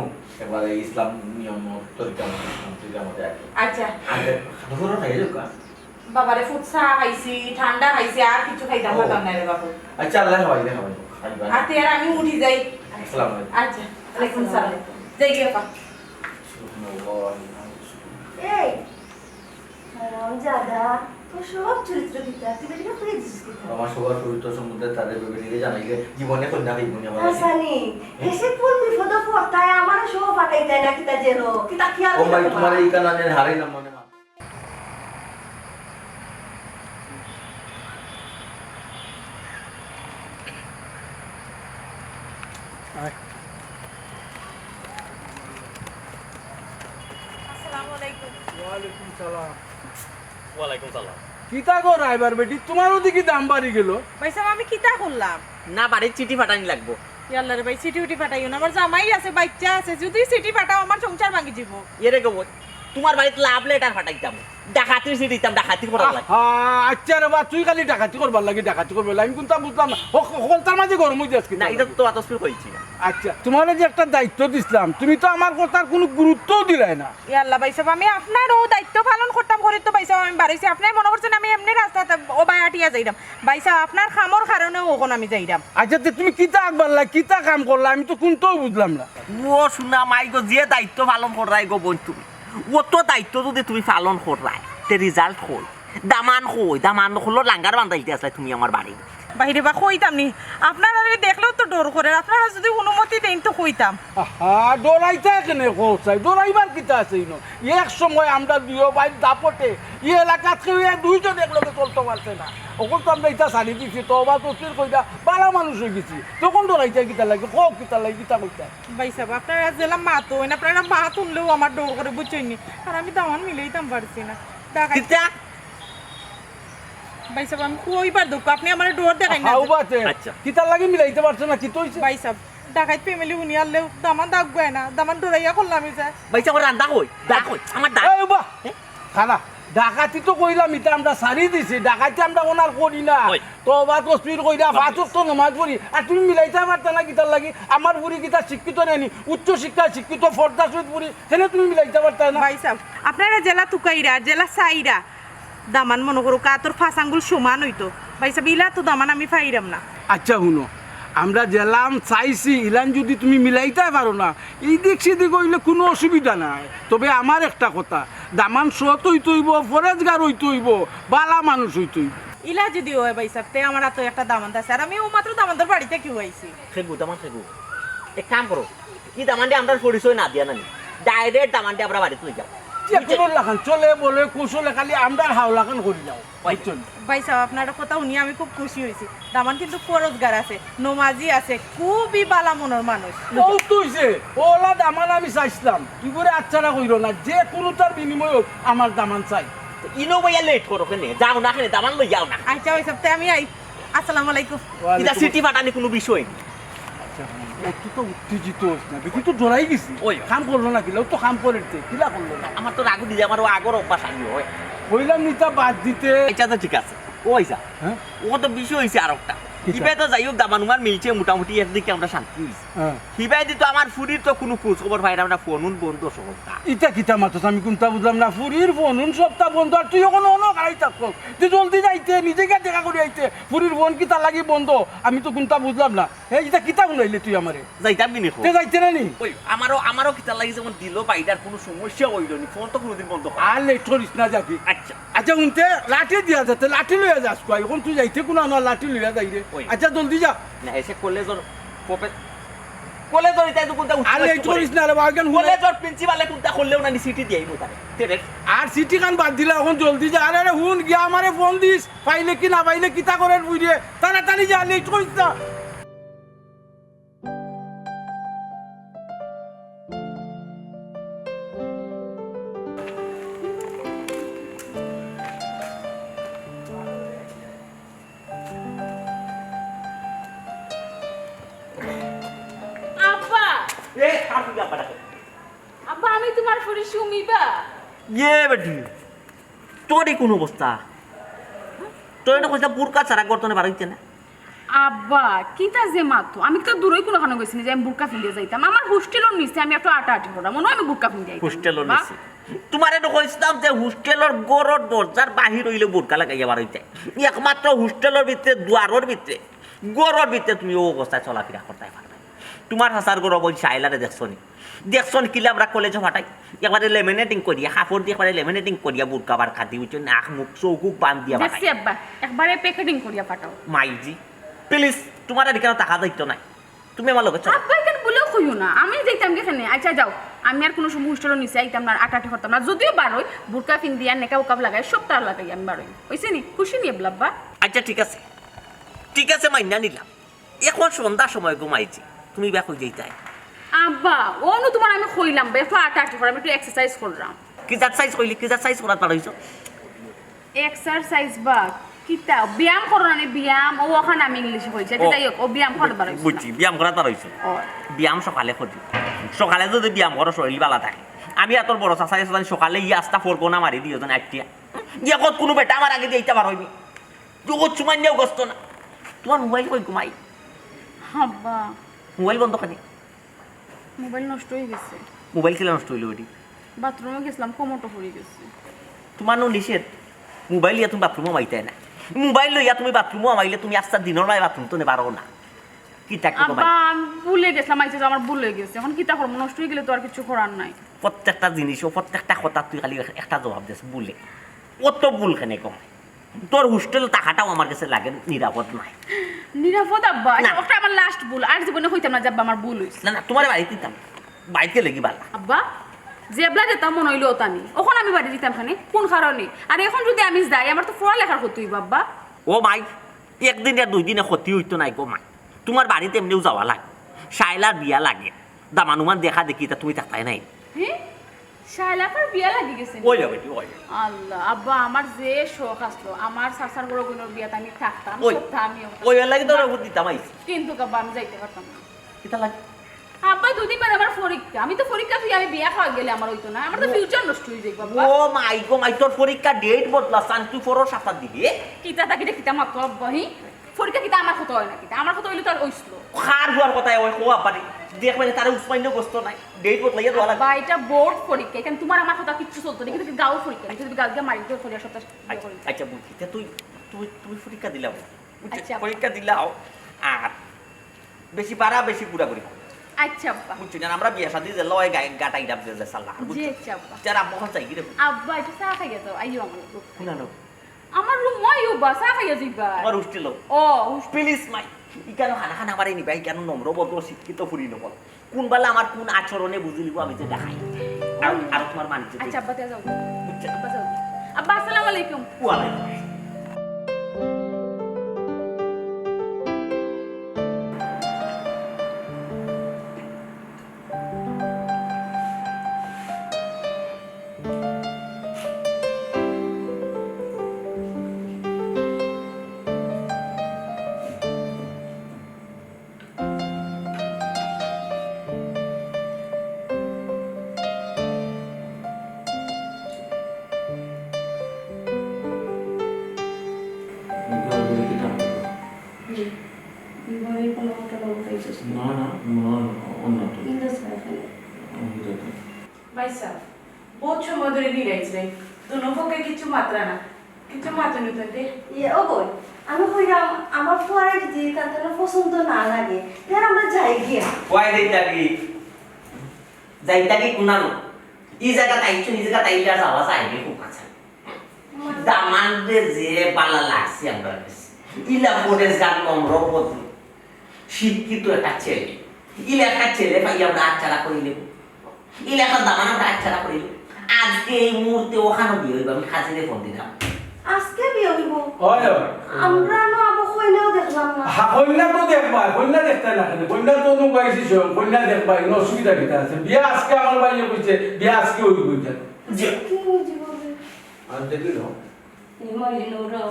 এবারে ইসলাম নিয়ম তরিকা মতে আর কি আচ্ছা আগে ধরো না এই লোক বাবারে ফুটসা খাইছি ঠান্ডা খাইছি আর কিছু খাইতাম পারতাম না রে বাবু আচ্ছা আল্লাহ হয় না হয় খাইবা আতে আর আমি উঠি যাই আসসালামু আলাইকুম আচ্ছা ওয়ালাইকুম সালাম যাই গিয়া পা এই জাদা তো সব চরিত্র কিতা তুই বেটিকে খুঁজে দিছিস কিতা আমার সবার চরিত্র সম্বন্ধে তাদের বেবেনিকে জানাইলে জীবনে কন্যা হইব না আমার হাসানি এসে কোন বিপদ পড়তায় আমার সব পাঠাই দেয় না কিতা জেরো কিতা খেয়াল ও ভাই তোমার এই কারণে হারাই না মনে মা আসসালামু আলাইকুম ওয়ালাইকুম সালাম। ওয়ালাইকুম সালাম। কিতা গো রাইবার বেটি তোমারও দেখি দাম বাড়ি গেল। ভাই সাহেব আমি কিতা করলাম না বাড়ির চিঠি পাঠানি লাগবো। ইয়াল্লা রে ভাই সিটি উটি পাঠাইও না আমার জামাই আছে বাচ্চা আছে যদি সিটি পাঠাও আমার সংসার ভাঙি যাব এরে গো তোমার বাড়িতে লাভ লেটার পাঠাইতাম ডাকাতির চিঠি দিতাম ডাকাতি করার লাগে আচ্ছা রে বা তুই খালি ডাকাতি করবার লাগে ডাকাতি করবার লাগে আমি কিন্তু বুঝলাম না হলতার মাঝে গরম হয়ে যাচ্ছে না এটা তো আতস্ফির কইছি না। আচ্ছা তোমার যে একটা দায়িত্ব দিছিলাম তুমি তো আমার কথার কোনো গুরুত্বও দিলাই না। ইয়াল্লা ভাই সাহেব আমি আপনারও দায়িত্ব পালন করতাম করে তো ভাই সাহেব আমি বাড়াইছি আপনি মনে করছেন আমি এমনি রাস্তাতে ও বায়াটিয়া যাইরাম ভাই সাহেব আপনার খামর কারণে ওখন আমি যাইরাম আচ্ছা তুমি কিতা আকবারলা কিতা কাম করলা আমি তো কোনটাও বুঝলাম না। ও শুনা মাই গো যে দায়িত্ব পালন করাই গো বোন তুমি ও তো দায়িত্ব যদি তুমি পালন করাই তে রেজাল্ট হই দামান হলো লাঙ্গার বান্ধাইতে আসলে তুমি আমার বাড়ি বাইরে বা কইতাম নি আপনারা দেখলেও তো ডর করে আপনারা যদি অনুমতি দেন তো কইতাম ডরাইতে কেন কোথায় ডরাইবার কিতা আছে ইনো এক সময় আমরা দুই ভাই দাপটে এই এলাকাত কেউ দুইজন একলগে চলতে পারছে না ওখন তো আমরা ইটা ছাড়ি দিছি তো বা তোর কইটা বালা মানুষ হয়ে গেছি তখন ডরাইতে কিতা লাগে ক কিতা লাগে কিতা কইতা ভাই সাহেব আপনারা জেলা মাতো না আপনারা মা তুললেও আমার ডর করে বুঝছেন নি আর আমি দামান মিলেইতাম পারছি না কিতা ভাই সাহেব আমি কইবার দুঃখ আপনি আমার ডর দেখাই না হাউবাতে আচ্ছা। কিতা লাগে মিলাইতে পারছ না কি তইছে ভাই সাহেব ডাকাইত ফ্যামিলি হুনিয়ারলেও দামান দাগ গয় না দামান ডরাইয়া করলাম আমি যা বাইসা করে রান্দা কই আমার দা এই বা খানা ডাকাতি তো কইলাম ইটা আমরা সারি দিছি ডাকাতি আমরা ওনার করি না ওই। তো বা তসবির কইরা ফাতুক তো নমাজ পড়ি আর তুমি মিলাইতে পারতা না কিতার লাগি আমার বুড়ি কিতা শিক্ষিত নেনি উচ্চ শিক্ষা শিক্ষিত ফর্দা সহিত বুড়ি সেনে তুমি মিলাইতে পারতা না ভাই সাহেব আপনারা জেলা তুকাইরা জেলা সাইরা দামান মনে করো কাতর ফাঁস আঙ্গুল সমান হইতো ভাই সাহেব ইলা তো দামান আমি ফাইরাম না আচ্ছা শুনো আমরা জেলাম চাইছি ইলান যদি তুমি মিলাইতে পারো না এই দিক সেদিক হইলে কোনো অসুবিধা নাই তবে আমার একটা কথা দামান সত হইতে হইব ফরেজগার হইতে হইব বালা মানুষ হইতে হইব ইলা যদি হয় ভাই সাহেব তে আমার তো একটা দামান আছে আর আমি ও মাত্র দামানদার বাড়িতে কি হইছি খেগু দামান খেগু এক কাম করো কি দামান দিয়ে আমরা পরিচয় না দিয়া নানি ডাইরেক্ট দামান দিয়ে আমরা বাড়িতে লই যাও যে কোনো লাখান চলে বলে কৌশলে খালি আমরা হাওলাখান করি যাও বুঝছেন? ভাই সাহেব আপনার কথা শুনি আমি খুব খুশি হয়েছি দামান কিন্তু ফরজগার আছে নমাজি আছে খুবই বালা মনের মানুষ ও তুইছে ওলা দামান আমি চাইছিলাম তুই করে আচ্ছারা কইর না যে কোনো তার বিনিময়ে আমার দামান চাই ইনো ভাইয়া লেট করো কেনে যাও না কেনে দামান লই যাও না আচ্ছা ভাই সাহেব তে আমি আই আসসালামু আলাইকুম এটা সিটি পাঠানি কোনো বিষয় নেই তুই তো উত্তেজিত হোস না দেখি তো জড়াই গেছি ওই। কাম করলো না কিলা ও তো কাম করে কিলা করলো না আমার তো রাগু দিয়ে আমার আগর অভ্যাস আনি হয় কইলাম নিতা বাদ দিতে এটা তো ঠিক আছে ও আইসা হ্যাঁ ও তো বিষয় হয়েছে আর একটা হিবাই তো যাই হোক দামান উমার মিলছে মোটামুটি একদিকে আমরা শান্তি হয়েছি হ্যাঁ হিবাই দিত আমার ফুরির তো কোনো খোঁজ খবর পাই না আমরা ফোন বন্ধ সমস্যা ইটা কিতা মাতস আমি কোনটা বুঝলাম না ফুরির ফোন সপ্তাহ বন্ধ আর তুই ওখানে অনেক আড়াই থাকত তুই জলদি যাইতে নিজেকে দেখা করে আইতে ফুরির ফোন কিতা লাগি বন্ধ আমি তো কোনটা বুঝলাম না এই ইটা কিতা শুনাইলে তুই আমারে যাইতাম কিনে তে যাইতে না নি ওই আমারও কিতা লাগি যেমন দিল বাইটার কোনো সমস্যা হইল নি ফোন তো কোনোদিন বন্ধ হয় আর লেট করিস না যাবি আচ্ছা আচ্ছা উনতে লাঠি দিয়া যাতে লাঠি লইয়া যাস কয় এখন তুই যাইতে কোনো আনার লাঠি লইয়া যাই রে ওই। আচ্ছা জলদি যা না এসে কলেজর কলেজর এটা তো কোনটা আর লেট করিস না রে বাগান হুলে কলেজর প্রিন্সিপালে কোনটা করলেও না সিটি দিয়াই মোতারে তেরে আর সিটি কান বাদ দিলে এখন জলদি যা আরে হুন গিয়া আমারে ফোন দিস পাইলে কি না পাইলে কিতা করেন বুঝে তাড়াতাড়ি যা লেট করিস না আমার তুমি আব্বা ডাকে আব্বা আমি তোমার ফরি সুমিবা ইয়ে বেটি তোরই কোন অবস্থা তোর এটা কইতা বুরকা ছাড়া গর্তনে বাড়াইতে না আব্বা কিতা যে মাতো আমি তো দূরই কোনোখানে গেছি না যে আমি বুরকা ফিলিয়ে যাইতাম আমার হোস্টেলও নিচে আমি একটু আটা করলাম মনে হয় আমি বুরকা ফিলিয়ে যাইতাম হোস্টেলর নিছি তোমার এটা কইছিলাম যে হোস্টেলর গড়র দরজার বাহির হইলে বুরকা লাগাইয়া বাড়াইতে একমাত্র হোস্টেলর ভিতরে দুয়ারর ভিতরে গড়র ভিতরে তুমি ও অবস্থায় চলাফেরা করতে পারবে তোমার হাসার গড় বলছি আইলারে দেখছো কিলে আমরা কলেজে ফাটাই একবারে লেমিনেটিং করিয়া কাপড় দিয়ে একবারে লেমিনেটিং করিয়া বুরকা বার খাদি হইছে নাক মুখ চৌকুক বান দিয়া দেখছি বাটাই আব্বা একবারে প্যাকেটিং করিয়া পাঠাও মাইজি প্লিজ তোমার এদিকে টাকা দায়িত্ব নাই তুমি আমার লগে চলো আব্বা কেন বলেও কইও না আমি যাইতাম কেখানে আচ্ছা যাও আমি আর কোনো সময় হোস্টেলও নিচে আইতাম না আটাটি করতাম না যদিও বারোই বুরকা ফিন দিয়া নেকা উকাব লাগাই সপ্তাহ লাগাই আমি বারোই হইছে নি খুশি নি আব্বা আচ্ছা ঠিক আছে মাইনা নিলাম এখন সন্ধ্যার সময় ঘুমাইছি তুমি ব্যাক হয়ে যাইতাই আব্বা ও নু তোমার আমি কইলাম একটু আটাটি করে আমি একটু এক্সারসাইজ করলাম কি যাচাইজ কইলি কি যাচাইজ করার পারইছো এক্সারসাইজ বা কিতা ব্যায়াম করো না ব্যায়াম ও ওখানে আমি ইংলিশে কইছি আচ্ছা যাই হোক ও ব্যায়াম করতে পারো বুঝছি ব্যায়াম করার পারইছো ব্যায়াম সকালে করি সকালে যদি ব্যায়াম করো শরীর ভালো থাকে আমি এত বড় চাচাই সকালে ই আস্তা ফোর কোনা মারি দিও যেন আটটিয়া ইয়ে কোনো বেটা আমার আগে দিয়ে পার হইনি জগৎ চুমাই নিয়েও গস্ত না তোমার মোবাইল কই ঘুমাই আব্বা মোবাইল বন্ধ খানি মোবাইল নষ্ট হয়ে গেছে মোবাইল খেলে নষ্ট হইলো ওটি বাথরুমে গেছিলাম কোমরটা পড়ে গেছে তোমার নো নিষেধ মোবাইল ইয়া তুমি বাথরুমও মাইতে না মোবাইল লইয়া তুমি বাথরুমও মাইলে তুমি আস্তা দিনের নয় বাথরুম তো নেবারও না কি টাকা আব্বা আমি ভুলে গেছিলাম আইছে আমার ভুল হয়ে গেছে এখন কিতা করবো নষ্ট হয়ে গেলে তো আর কিছু করার নাই প্রত্যেকটা জিনিস ও প্রত্যেকটা কথা তুই খালি একটা জবাব দিস বলে অত ভুল খেনে কম তোর হোস্টেল টাকাটাও আমার কাছে লাগে নিরাপদ নয় নিরাপদ আব্বা না। ওটা আমার লাস্ট ভুল আর জীবনে হইতাম না যে আব্বা আমার ভুল হইছে না তোমার বাড়িতে দিতাম বাড়িতে লেগে বালা আব্বা জেবলা যেতাম মনে হইলো ওতানি ওখন আমি বাড়ি দিতাম খানে কোন কারণে আর এখন যদি আমি যাই আমার তো পড়ালেখার ক্ষতি হইব আব্বা ও মাই একদিন আর দুই দিনে ক্ষতি হইতো নাই গো মাই তোমার বাড়িতে এমনিও যাওয়া লাগে শাইলার বিয়া লাগে দামানুমান দেখা দেখি তা তুমি থাকতাই নাই হ্যাঁ শাইলাকার বিয়া লাগি গেছে ওই যাবে ওই আল্লাহ আব্বা আমার যে শখ আসলো আমার সাসার বড় বোনের বিয়াতে আমি থাকতাম ওই সপ্তাহ আমি ওই লাগে তো দিতাম আইছি কিন্তু আব্বা আমি যাইতে পারতাম না কিতা লাগে আব্বা দুদিন বাদে আমার পরীক্ষা আমি তো পরীক্ষা ফি আমি বিয়া খাওয়া গেলে আমার হইতো না আমার তো ফিউচার নষ্ট হয়ে যাইব আব্বা ও মাই গো মাই তোর পরীক্ষা ডেট বদলা শান্তি ফোরর সাতার দিবি কিতা তাকিটা কিতা মাত্র আব্বা হি পরীক্ষা কিতা আমার কথা হয় না কিতা আমার কথা হইলে তো আর হইছিল খার হওয়ার কথা ওই কোয়া পারি দেখবে তারে উসমাইন্য গোস্ত নাই ডেট বদলাইয়া দেওয়া লাগে বা এটা বোর্ড পরীক্ষা এখানে তোমার আমার কথা কিচ্ছু চলতো না কিন্তু গাঁও পরীক্ষা যদি গাঁও গিয়ে মারি দিয়ে পরীক্ষা সপ্তাহ আচ্ছা বুঝছি তা তুই তুই তুই পরীক্ষা দিলাও আচ্ছা। পরীক্ষা দিলাও আর বেশি পারা বেশি পুরাপুরি আচ্ছা আব্বা বুঝছি না আমরা বিয়ে শাদী যে লয় গাটাই ডাব যে সাল্লাহ জি বুঝছি আচ্ছা আব্বা যারা আব্বা চাই কি রে আব্বা এটা চা খাইয়া যাও আইও আমার লোক না না আমার রুম মই উবা চা খাইয়া যাইবা আমার উষ্টিল ও প্লিজ মাই ইকানো খানা খানা আমারে নিবা ইকানো নম্র ভদ্র শিক্ষিত ফুরি নকল কোন বেলা আমার কোন আচরণে বুঝিলিব আমি যে দেখাই আর তোমার মানিতে আচ্ছা আব্বা তে যাও বুঝছে আব্বা যাও আব্বা আসসালামু আলাইকুম ওয়ালাইকুম ভাই সাহেব বহুত সময় ধরে নিরাইছে দুনো পক্ষে কিছু মাত্রা না কিছু মাত্রা নিতে দে ইয়ে ও বই আমি কইলাম আমার পরে যদি তাদের পছন্দ না লাগে তাহলে আমরা যাই গিয়া ওয়াই যাইতাকি কুনানো ই জায়গা তাইছো ই জায়গা তাইলে আর যাওয়া যায় নি খুব কাছে দামান দে যে পালা লাগছে আমরা কাছে ইলা পরেস গান নম্র বদল শিক্ষিত একটা ছেলে ইলা একটা ছেলে পাই আমরা আচ্ছারা করিলে ইলা একটা দামান আমরা আচ্ছারা করিলে আজকে এই মুহূর্তে ওখানে বিয়ে হইব আমি খাজিরে ফোন দিলাম আজকে বিয়ে হইব হয় আমরা না আবো কইনাও দেখলাম না কন্যা তো দেখবা কন্যা দেখতে না কন্যা তো নুকাইছি কন্যা দেখবা কোনো অসুবিধা কিটা আছে বিয়া আজকে আমার বাইরে কইছে বিয়া আজকে হইব কইছে যে কি হইছে বলে আর দেখিল এই মাইলে নোরা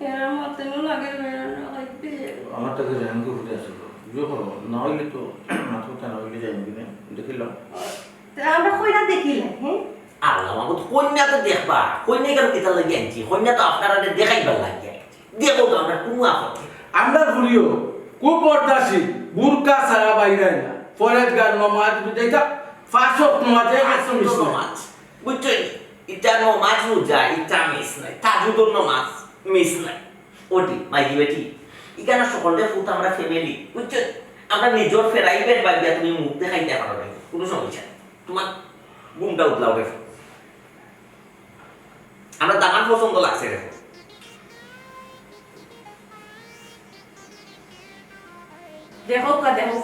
এর মতে নো লাগে বেড়া না হইবে আমার তো জানকো ফুটে আছে না হইলে তো মাথা না হইলে যাই কিনে দেখিলাম আমরা কইরা দেখিলাই হ্যাঁ আল্লাহ মাগো কন্যা তো দেখবা কন্যা কেন কিতা লাগি আনছি কন্যা তো আপনারা দেখাইবার লাগে দেখো তো আমরা কোনো আপত্তি আমরা ভুলিও খুব পর্দাশীল বুরকা ছাড়া বাইরে না ফরেজগার নমাজ যেটা ফাঁসক নমাজে আসল নমাজ বুঝছেন এটা নমাজ রোজা এটা মিস নাই তাজুদুর নমাজ মিস নাই ওটি মাইজি বেটি এখানে সকলে ফুট আমরা ফ্যামিলি বুঝছেন আমরা নিজের ফেরাইবের বাইরে তুমি মুখ দেখাইতে পারো না কোনো সমস্যা নেই তোমার ঘুমটা উতলাও রেখো আমরা দামান পছন্দ লাগছে রেখো দেখো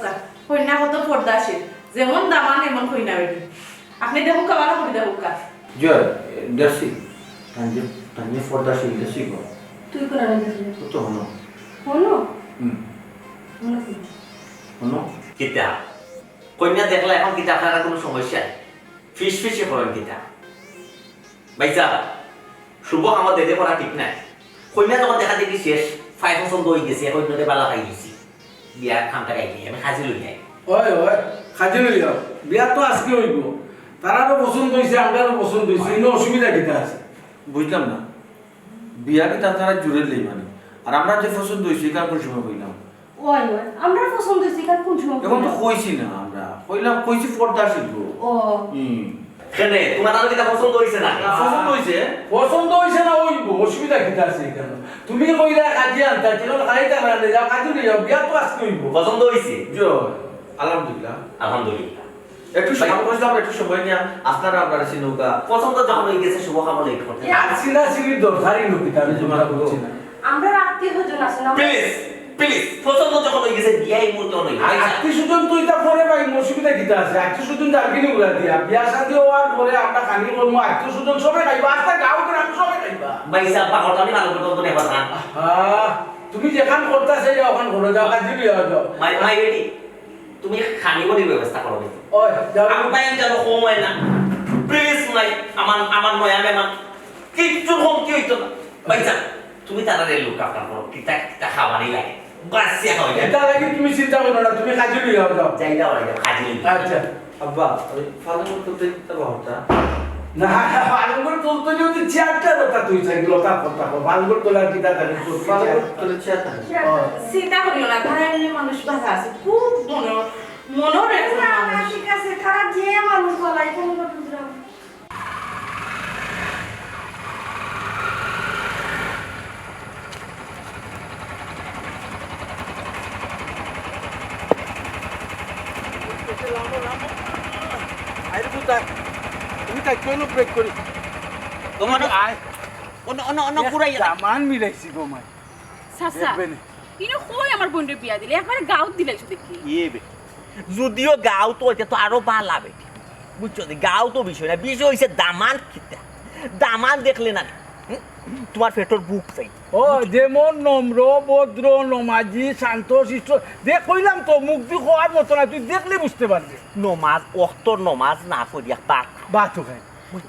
কা কন্যা কত পর্দাশীল যেমন দামান এমন কন্যা বেটি আপনি দেখো কা ভালো করে দেখো কা জয় দেশি তাঞ্জে ফর্দাশীল দেশি গো তুই কোন আনে দেখলি তো হনো হলো হুম হলো হনো কিতা কন্যা দেখলে এখন কিতা আপনারা কোনো সমস্যা নেই ফিসে করেন কিতা ভাইজা শুভ আমার দেদে করা ঠিক নাই কন্যা যখন দেখা দেখি শেষ 5 বছর দই গেছে এখন নদে বালা খাই গেছি বিয়ার খামটা খাই আমি খাজি লই যাই ওই খাজি লই যাও বিয়া তো আজকে হইব তারারও পছন্দ হইছে আমারও পছন্দ হইছে ইনো অসুবিধা কিটা আছে বুঝলাম না বিয়া কি তারা জুড়ে লই মানে আর আমরা যে পছন্দ হইছে কার কোন সময় কইলাম ওই আমরা পছন্দ হইছে কার কোন সময় এখন তো কইছি না আমরা কইছি ফর্দাশীল গো ও কেনে তোমার আর কিতা পছন্দ হইছে না পছন্দ হইছে পছন্দ হইছে না হইব অসুবিধা কিটা আছে এখানে তুমি কইলা কাজে আনতা চিকন খাইতা না যাও কাজে লই যাও বিয়া তো আজকে হইব পছন্দ হইছে জয় আলহামদুলিল্লাহ আলহামদুলিল্লাহ একটু সময় বসলাম একটু সময় নিয়ে আপনারা আপনারা নৌকা পছন্দ যখন হয়ে গেছে শুভ খাবার লেট করতে আর সিনা সিনি দরকারই নকিতা আমি তোমার বলছি না আমরা আত্মীয় স্বজন আছে না প্লিজ পছন্দ যখন হয়ে গেছে বিয়া এই মুহূর্তে নই আত্মীয় স্বজন তো এটা পরে ভাই অসুবিধা কিটা আছে আত্মীয় স্বজন জার্গিনি উড়া দিয়া বিয়া শাদী হওয়ার পরে আমরা কানি করবো আত্মীয় স্বজন সবাই খাইবা আস্তে গাঁও করে আমি সবাই খাইবা ভাইসা পাগলটা আমি ভালো করতে নেবা না তুমি যেখান করতেছে যাও ওখান ঘরে যাও কাজে লইয়া যাও মাই বেটি তুমি খানিবনি ব্যবস্থা করো ওই যাও আমি জানো সময় না প্লিজ নাই আমার নয়া মেমান কিচ্ছু কম কি হইতো না ভাইসা তুমি তারা লোক আপনার করো কিতা খাবারই লাগে বাসিয়া হয় এটা লাগি তুমি চিন্তা করো না তুমি কাজে লইয়া যাও যাইদা হয় খাজি আচ্ছা আব্বা ওই ফালন করতে দিতে বাবা না বালগর তোলতে যদি চেয়ারটা কথা তুই চাই লতা কথা বালগর তোলার কিটা জানি ফালন করতে চেতা চিন্তা করিও না তারা এমনি মানুষ বাধা আছে খুব মনের একজন মানুষ ঠিক আছে তারা যে মানুষ বলাই কোন বুঝলাম আইরে পুতা তুমি তাই কোন ব্রেক করি তোমার আয় অন্য পুরাই সামান মিলাইছি গো মাই সাসা দেখবে না ইনো কই আমার বোনের বিয়া দিলে একবারে গাঁত দিলাইছো দেখি যদিও গাও তো এটা তো আরো ভালো হবে বুঝছো গাও তো বিষয় না বিষয় হইছে দামান কিতা দামান দেখলে না তোমার পেটর বুক চাই ও যেমন নম্র ভদ্র নমাজি শান্ত শিষ্ট দেখ কইলাম তো মুখ দি হওয়ার মতো না তুই দেখলে বুঝতে পারবি নমাজ অক্তর নমাজ না পড়িয়া পাক বাত খাই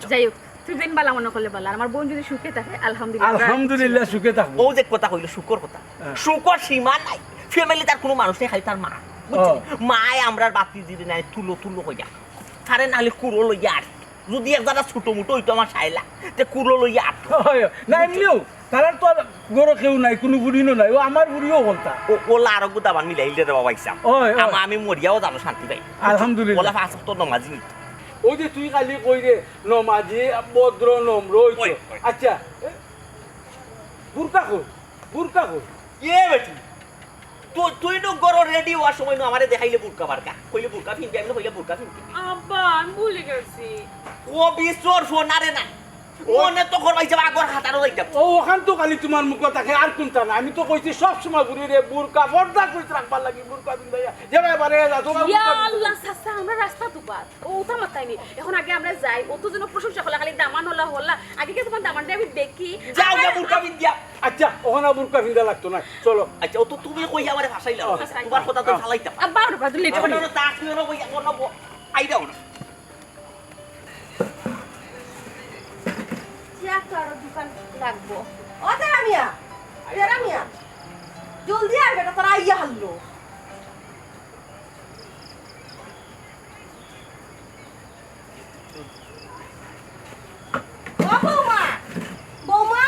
যাই হোক তুই দিন বালা মনে করলে বালা আমার বোন যদি সুখে থাকে আলহামদুলিল্লাহ আলহামদুলিল্লাহ সুখে থাকবো ও যে কথা কইলো শুকর কথা শুকর সীমা নাই ফ্যামিলি তার কোনো মানুষ নেই খালি তার মা বুঝছি মায় আমরার বাতি দিদি নাই তুলো হইয়া তারে নাহলে কুড়ো লইয়া আর যদি একদারা ছোট মুটো হইতো আমার সাইলা তে কুড়ো লইয়া আর না এমনিও তার তো গরো কেউ নাই কোনো বুড়িনো নাই ও আমার বুড়িও বলতা ওলা আরো দাবান মিলাই রে বাবা ইসা আমি মরিয়াও জানো শান্তি পাই আলহামদুলিল্লাহ ওলা ফাঁস তো নমাজি নি ওই যে তুই খালি কই রে নমাজি ভদ্র নম্র আচ্ছা বুরকা কই এ বেটি তুই তো গরো রেডি হওয়ার সময় না আমারে দেখাইলে বুরকা বারকা কইলে বুরকা ফিনবি আমি কইলে বুরকা ফিনবি আব্বা আমি ভুলে গেছি ও বিশ্বর সোনারে না ওনে তো করবাইছে আগর হাতারও যাইতা ও ওখান তো খালি তোমার মুখ থাকে আর কোনটা না আমি তো কইছি সব সময় বুড়ি রে বুরকা পর্দা কইতে রাখবার লাগি বুরকা বিন্দাইয়া যেবে বারে যা তোমার ইয়া আল্লাহ সাসা আমরা রাস্তা দুবার ও উঠা মাথায়নি এখন আগে আমরা যাই ও তো যেন প্রশংসা হলা খালি দামান হলা আগে কি তোমার দামানটা আমি দেখি যাও যা বুরকা বিন্দিয়া আচ্ছা ওখানে বুরকা বিন্দা লাগতো না চলো আচ্ছা ও তো তুমি কই আমারে ভাষাইলা তোমার কথা তো ফালাইতা আব্বা ওর বাদু লেট এখন ওরা তাক নিও না কই অন্য আইদাও না তো আরো দোকান লাগবো ও তেরা মিয়া জলদি আর বেটা তোরা আইয়া হারলো ও বৌমা বৌমা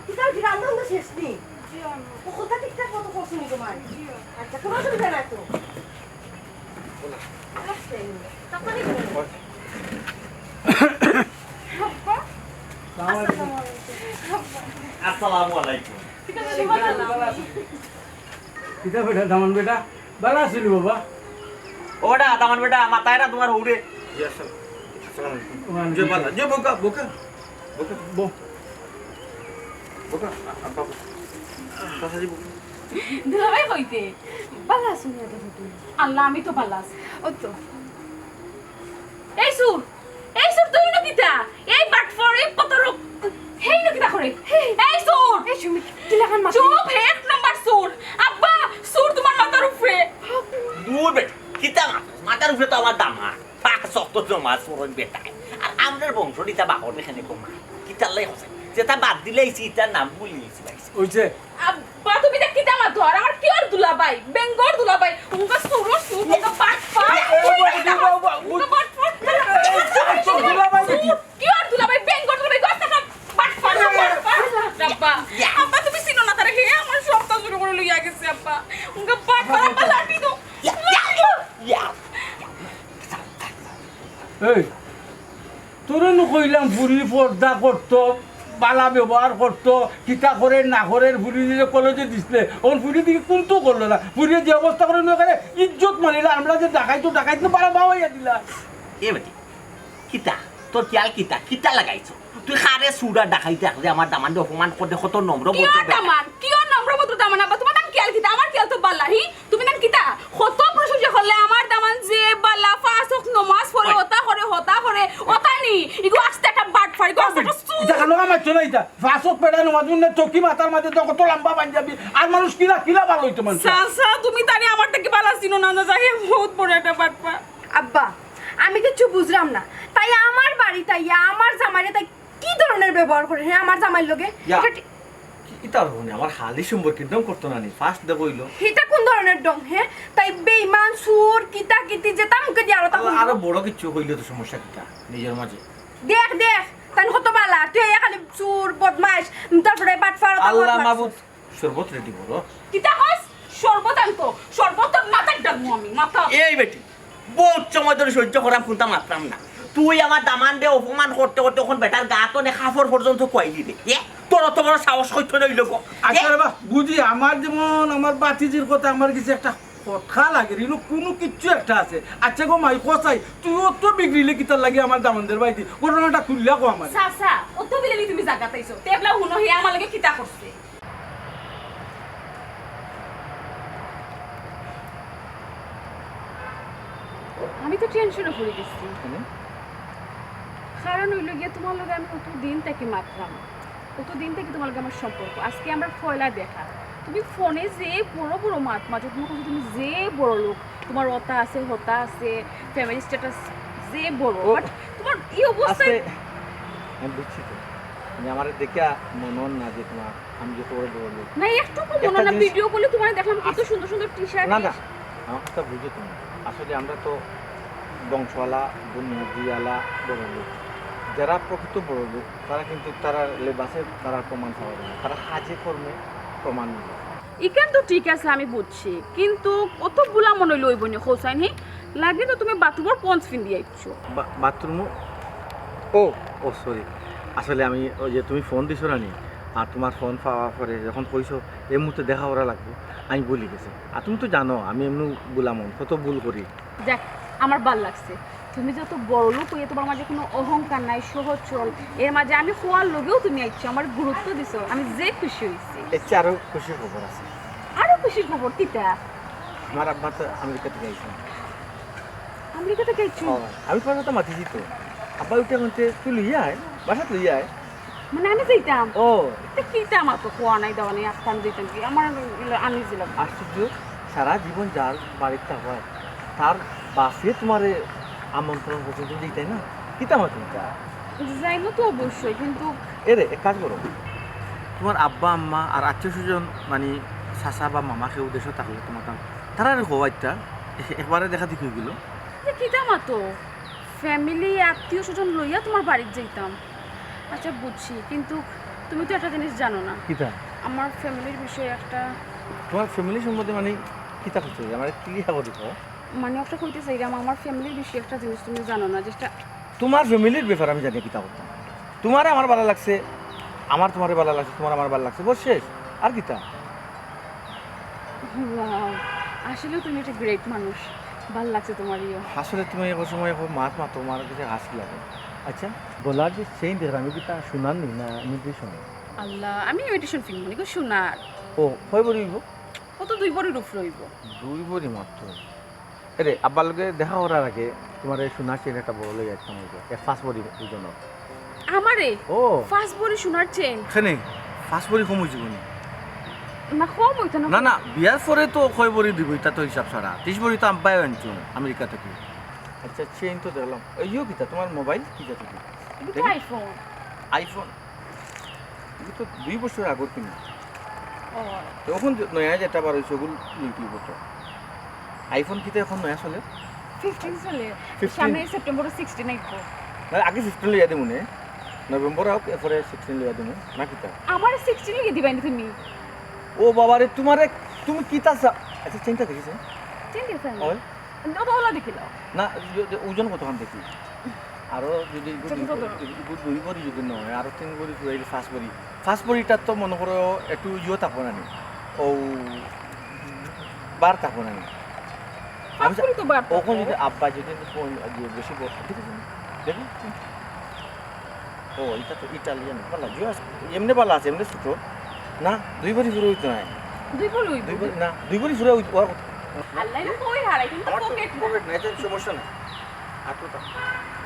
কিতা রান্না তো শেষ নেই ও কথা ঠিকঠাক মতো করছি নি তোমার আচ্ছা কোনো অসুবিধা নাই তো আসসালামু আলাইকুম। কিতা বেটা দামান বেটা ভালো আছিলি বাবা ওটা দামান বেটা মাথায় না তোমার উড়ে যে বালা যে বোকা বোকা বো বোকা আব্বা সাসাজি বোকা দুলাভাই হইতে ভালো আছো না দেখো তুমি আল্লাহ আমি তো ভালো আছি ও তো এই সুর তুই না কিতা এই বাট ফর এই পতরক হেই না কিতা করে এই সুর এই সুমি কি লাগান মাছ চুপ হে এক নাম্বার সুর আব্বা সুর তোমার মাথার উপরে দূর বেটা কিতা মাথার উপরে তো আমার দামা পাক শক্ত জমা সরন বেটায় আর আমরার বংশ দিতা বাহর এখানে কমা কিতা লাই হসে যেটা বাদ দিলে ইতার নাম বলিয়েছি ভাইছে ওইছে আব্বা তুমি দেখ কিতা মাতো আর আমার কি আর দুলাভাই বেঙ্গর দুলাভাই উনকা সুর উনকা বাট ফা উনকা বাট ফা কি আর দুলাভাই বেঙ্গর দুলাভাই গস্তা বাট ফা আব্বা আব্বা তুমি চিনো না তারে হে আমার সপ্তাহ শুরু করে লইয়া গেছে আব্বা উনকা বাট ফা আব্বা লাঠি দাও এই তোরে নো কইলাম বুড়ি পর্দা করতো বালা ব্যবহার করতো কিতা করে না করে বুড়ি দিয়ে কলেজে দিছিলে ওর বুড়ি দিকে কোনটো করলো না বুড়ি যে অবস্থা করে নয় ইজ্জত মানিলা আমরা যে ডাকাইতো পারা বাবাইয়া দিলা এ বেটি কিতা তোর কিয়াল কিতা কিতা লাগাইছো তুই খারে সুরা ডাকাইতে আসলে আমার দামান দিয়ে অপমান করতে কত নম্র কি আর দামান কি আর নম্রভদ্র দামান আব্বা তোমার নাম কিয়াল কিতা আমার কিয়াল তো বাল্লাহি তুমি নাম কিতা কত প্রশংসা করলে আমার দামান যে বাল্লা ফাসক নমাজ পড়ে ওতা করে ওতা নি ইগো আস্তে একটা বাট ফাড়ি গো আস্তে এটা কেন আমার চলে এটা ফাঁসক পেড়ানো মাজুন চকি মাথার মাঝে তো কত লম্বা পাঞ্জাবি আর মানুষ কিলা কিলা ভালো হইতো মানুষ সাসা তুমি তারে আমার থেকে বালা চিনো না না যাই বহুত বড় একটা বাট পা আব্বা আমি কিছু বুঝলাম না তাই আমার বাড়ি তাই আমার জামাইরে তাই কি ধরনের ব্যবহার করে হ্যাঁ আমার জামাইর লগে ইতা হনে আমার হালি সম্পর্ক একদম করতো না নি ফার্স্ট দে কইলো এটা কোন ধরনের ডং হ্যাঁ তাই বেঈমান সুর কিতা কিতি যেটা মুখে দিয়ে আরো বড় কিছু কইলো তো সমস্যা কিটা নিজের মাঝে দেখ তাই কত বালা তুই খালি সুর বদমাইশ তারপরে বাটফার আল্লাহ মাবুদ শরবত রেডি করো কিতা হস শরবত আনতো শরবত মাথায় ডাকবো আমি মাথা এই বেটি বহুত সময় ধরে সহ্য করাম কোনটা মাত্রাম না তুই আমার দামান দিয়ে অপমান করতে করতে তখন বেটার গা তো খাফর পর্যন্ত কয়াই দিবে তোর অত বড় সাহস হইতো না লোক আচ্ছা রে বা বুঝি আমার যেমন আমার বাতিজির কথা আমার কিছু একটা কথা লাগে রিনো কোনো কিচ্ছু একটা আছে আচ্ছা গো মাই কসাই তুইও তো বিগড়িলে কিতার লাগে আমার দামনদের বাইতি ঘটনাটা খুললা কো আমার সাসা অত বিলেলি তুমি জাগাতাইছো তেবলা হুনো হে আমার লাগে কিতা করছে আমি তো টেনশনে পড়ে গেছি কারণ হইল গিয়ে তোমার লগে আমি কতদিন থেকে মাত্রাম কতদিন থেকে তোমার লগে আমার সম্পর্ক আজকে আমরা ফয়লা দেখা তুমি ফোনে যে বড় বড় মাত মাঝে তুমি কথা তুমি যে বড় লোক তোমার ওতা আছে হতা আছে ফ্যামিলি স্ট্যাটাস যে বড় বাট তোমার এই অবস্থায় আমি বুঝছি তো আমার দেখা মনন না যে তোমার আমি যে করে বলবো না একটু মনে না ভিডিও করলে তোমার দেখলাম কত সুন্দর সুন্দর টি-শার্ট না না আমার কথা বুঝো তুমি আসলে আমরা তো বংশওয়ালা বুনিয়াদিওয়ালা বড় লোক যারা প্রকৃত বড় লোক তারা কিন্তু তারা লেবাসে তারা প্রমাণ পাওয়া যায় না তারা কাজে কর্মে প্রমাণ নেই ইকান তো ঠিক আছে আমি বুঝছি কিন্তু কত বুলা মনে লইব নি হোসাইন হি লাগে তো তুমি বাথরুমের পঞ্চ ফিন দিয়ে আইছো বাথরুম ও ও সরি আসলে আমি ওই যে তুমি ফোন দিছো না নি আর তোমার ফোন পাওয়ার পরে যখন কইছো এই মুহূর্তে দেখা করা লাগবে আমি ভুলে গেছি আর তুমি তো জানো আমি এমনি বুলাম কত ভুল করি দেখ আমার ভাল লাগছে তুমি যত বড় লোক হইয়া তোমার মাঝে কোনো অহংকার নাই সহজ চল এর মাঝে আমি হওয়ার লগেও তুমি আইছো আমার গুরুত্ব দিছো আমি যে খুশি হইছি এর চেয়ে আরও খুশির খবর আছে আরো খুশি খবর কিতা আমার আব্বা তো আমেরিকা থেকে আইছে আমেরিকা থেকে আইছো আমি তোমার কথা মাতিছি তো আব্বা উঠে বলতে তুই লইয়া আয় বাসাত লইয়া আয় মানে আমি যাইতাম ও তা কিতা আমার তো খোয়া নাই দেওয়া নেই আসতাম যাইতাম কি আমার আনিছিল আশ্চর্য সারা জীবন যার বাড়িতে হয় তার বাসে তোমার আমন্ত্রণ পর্যন্ত দিতে না কিতা মা তুমি যাইবো তো অবশ্যই কিন্তু এরে এক কাজ করো তোমার আব্বা আম্মা আর আত্মীয় স্বজন মানে চাচা বা মামাকে উদ্দেশ্য থাকলে তোমার তারা আর হওয়াইটা একবারে দেখা দেখি গেল কিতা মাতো ফ্যামিলি আত্মীয় স্বজন লইয়া তোমার বাড়িতে যাইতাম। আচ্ছা বুঝছি, কিন্তু তুমি তো একটা জিনিস জানো না, কিতা আমার ফ্যামিলির বিষয়ে একটা তোমার ফ্যামিলি সম্বন্ধে মানে কিতা করছে আমার ক্লিয়ার করে দাও। মানে একটা কইতে চাইলাম, আমার ফ্যামিলির বিষয়ে একটা জিনিস তুমি জানো না, যেটা তোমার ফ্যামিলির ব্যাপারে আমি জানি কিতা করতাম। তোমার আমার ভালো লাগছে, আমার তোমার ভালো লাগছে, তোমার আমার ভালো লাগছে, বস শেষ। আর কিতা? Wow, আসলে তুমি একটা গ্রেট মানুষ, ভালো লাগছে তোমার ইয়ে। আসলে তুমি এক সময় এখন মাত মা তোমার কাছে হাসি লাগে। আচ্ছা গলার যে চেইন দেখলাম আমি কিতা শোনার নি না নির্দেশন? আল্লাহ, আমি ইমিটেশন ফিল্ম মানে শোনার ও হয় বলিব কত 2 বড়ি রূপ রইব। 2 বড়ি মাত্র। আরে আব্বার লগে দেখা করার আগে তোমার এই শোনার চেইন একটা বড় লগে একটা হইবে এক 5 বড়ি ওজন। আমারে ও 5 বড়ি শোনার চেন এখানে 5 বড়ি কম হইছে কোন? না কম হইতো না। না না, বিয়ার পরে তো কয় বড়ি দিব এটা তো হিসাব ছাড়া। 30 বড়ি তো আব্বাই আনছো আমেরিকা থেকে। আচ্ছা চেইন তো দেখলাম। এইও কিতা তোমার মোবাইল কিতা থেকে? এটা তো আইফোন। আইফোন এটা তো 2 বছর আগর কিনা। ও তখন নয়া যেটা বার হয়েছে ওগুলো লিখি বছর। আইফোন কিতা এখন নয়া চলে? 15 চলে 15 সামনে সেপ্টেম্বর 16 আইবো। না আগে 15 লইয়া দেবো নে, নভেম্বর হোক এরপরে 16 লইয়া দেবো না কিতা? আমার 16 লিখে দিবাই না তুমি। ও বাবারে তোমারে তুমি কিতা আচ্ছা চেনটা দেখিছে? চেন দিছ না? ওই দাও দাও দেখিলাও। না ওজন কতখান দেখি আরো যদি ছোট ছোট। 2 বড়ি যদি নয় আরো 3 বড়ি ঘুরাই 5 বড়ি। 5 বড়িটার তো মনে করো একটু ইয়ে থাকবো না নি, ও বার থাকবো না নি। পাঁচ বড়ি তো বার ওখানে যদি আব্বা যদি ফোন বেশি বড় ঠিক আছে দেখি। ও এটা তো ইটালিয়ান ভালো লাগে এমনি ভালো আছে এমনি ছোট না 2 বড়ি ঘুরে হইতো না 2 বড়ি হইবো। 2 বড়ি না 2 বড়ি ঘুরে হইতো আল্লাহ না কই হারাই কিন্তু পকেট না। পকেট না এটা সমস্যা না আটটা।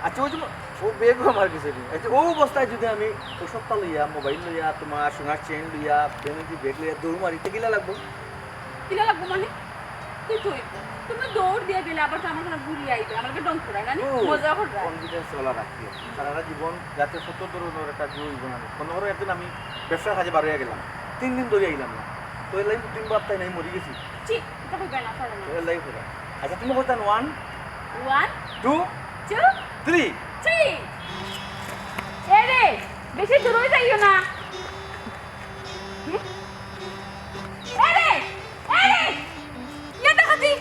আচ্ছা ওই যে ও বেগ আমার কাছে নেই। আচ্ছা ও অবস্থায় যদি আমি ওষুধটা লইয়া মোবাইল লইয়া তোমার সোনার চেন লইয়া ফ্যামিলি ব্যাগ লইয়া দৌড় মারিতে গেলে লাগবো কিলা লাগবো মানে তুই তুই তুমি দৌড় দিয়ে গেলে আবার তো আমার কোনো ঘুরি আইবে, আমাকে ডন করাই না নি মজা করা। কনফিডেন্স ওলা রাখি সারা জীবন যাতে সত্য ধরনের একটা জীব হইব না। কোনো বড় একদিন আমি ব্যবসার কাজে বার হয়ে গেলাম 3 দিন ধরে আইলাম না, তো এর লাইফ 3 বাপ্তায় নাই মরি গেছি ঠিক এটা কই না পারে না। তো এর লাইফ হলো। আচ্ছা তুমি বলতেন 1 1 2 2 3 3 এরে বেশি দূর হয়ে যাইও না। এরে এরে এটা খাতি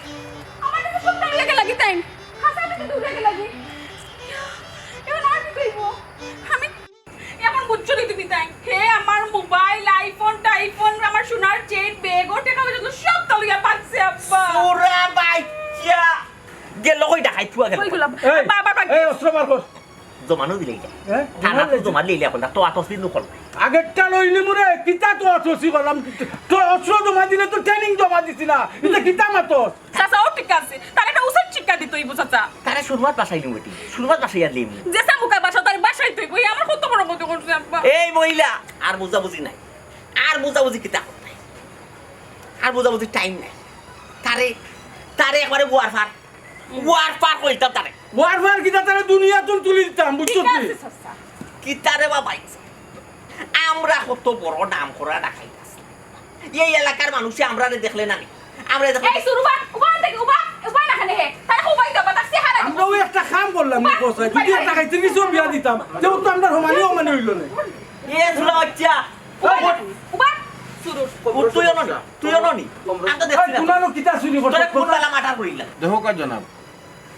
আমার তো সব লাগে লাগি তাই হাসা বেশি দূর লাগে লাগি এবার আর কি কইব আমি এখন বুঝছো নি তুমি তাই হে আমার মোবাইল আইফোন টাইফোন আমার সোনার চেন ব্যাগ ও টাকা পয়সা সব তলিয়া পাচ্ছে আব্বা। ওরা বাইচা গেল কই দেখাই থুয়া গেল কইগুলা বাবা বাবা এই অস্ত্র বার কর। জমানো দিলে এটা হ্যাঁ থানা তো জমা দিলে এখন তো আতসদিন নকল আগেরটা লইনি মুরে কিতা তো অস্ত্র করলাম তো অস্ত্র জমা দিলে তো ট্রেনিং জমা দিছি না এটা কিতা মাতস? চাচা ও ঠিক আছে তার একটা উচিত শিক্ষা দিতই চাচা। তারা শুরুয়াত বাসাই নিউ এটি শুরুয়াত বাসাই আর লিম যে সামুকা বাসা তার বাসায় তুই কই আমার কত বড় মতো করছে আব্বা। এই মহিলা আর বুঝাবুঝি নাই, আর বুঝাবুঝি কিতা নাই, আর বুঝাবুঝি টাইম নাই। তারে তারে একবারে ওয়ার পার কইতাম তারে ওয়ারফার কিতা তারা দুনিয়া তুলি দিতাম বুঝছো ঠিক তুই? আছে চাচা। কিতারে বা বাইছে আমরা কত বড় নাম করা ডাকাই আছে এই এলাকার মানুষে আমরা দেখলে না আমরা দেখলে এই সুরুবা উবা থেকে উবা না খানে হে তাই উবাই দাও বাতা সে হারা আমরাও একটা কাম করলাম নি কোসাই যদি একটা খাইতে কিছু বিয়া দিতাম যেও তো আমরা সমানই হইল না। এ সুরা বাচ্চা উবা সুরুর তুইও ননি আমি তো দেখছি না তোমারও কিতা শুনি তোরে কোন বেলা মাটার করিলা দেখো কাজ জানাব,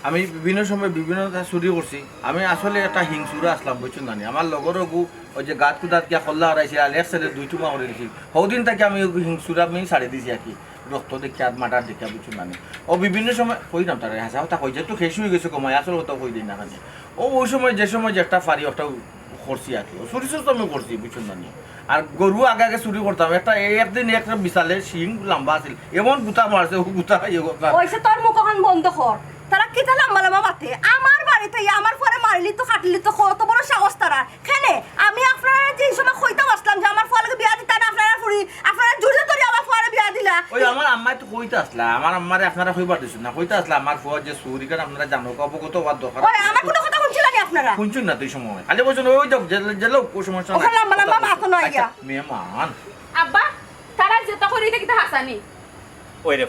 আমি বিভিন্ন সময় বিভিন্ন চুরি করছি। আমি আসলে একটা হিংসুরা আসলাম বুঝছো না, আমার লগর গু ওই যে গাত কুদাত কিয়া খল্লা হারাইছে আর এক সাইডে 2 টুমা করে দিয়েছি। সৌদিন থেকে আমি হিংসুরা আমি ছাড়ি দিছি আর কি, রক্ত দেখি আর মাটার দেখি বুঝছো না। ও বিভিন্ন সময় কই নাম তারা হাসা হতা কই যে তো খেসু হয়ে গেছে কমাই আসলে হতা কই দিই না খানে। ও ওই সময় যে একটা ফারি একটা করছি আর কি, চুরি তো আমি করছি বুঝছো না। আর গরু আগে আগে চুরি করতাম, একটা একদিন একটা বিশালে শিং লম্বা আছিল, এমন গুতা মারছে ও গুতা ওইসে তোর মুখ এখন বন্ধ কর। তারা কিতা লাম্বা লাম্বা মাতে আমার বাড়িতে আমার পরে মারিলি তো কাটলি তো কত বড় সাহস তারা খেনে। আমি আপনারা যে সময় কইতাম আসলাম যে আমার ফলে বিয়া দিতা না আপনারা ফুরি আপনারা জুড়ে ধরে আমার পরে বিয়া দিলা। ওই আমার আম্মাই তো কইতে আসলা, আমার আম্মারে আপনারা কইবার দিছেন না, কইতে আসলা আমার ফুয়া যে চুরি করে আপনারা জানো অবগত হওয়ার দরকার। ওই আমার কোনো কথা শুনছিলেন আপনারা? শুনছুন না তুই সময় খালি বলছেন ওই যাও জেলো কোন সমস্যা ওখানে লম্বা লম্বা মাথা নয় গিয়া। মেহমান আব্বা তারা যেটা করি দেখি তা হাসানি ওই রে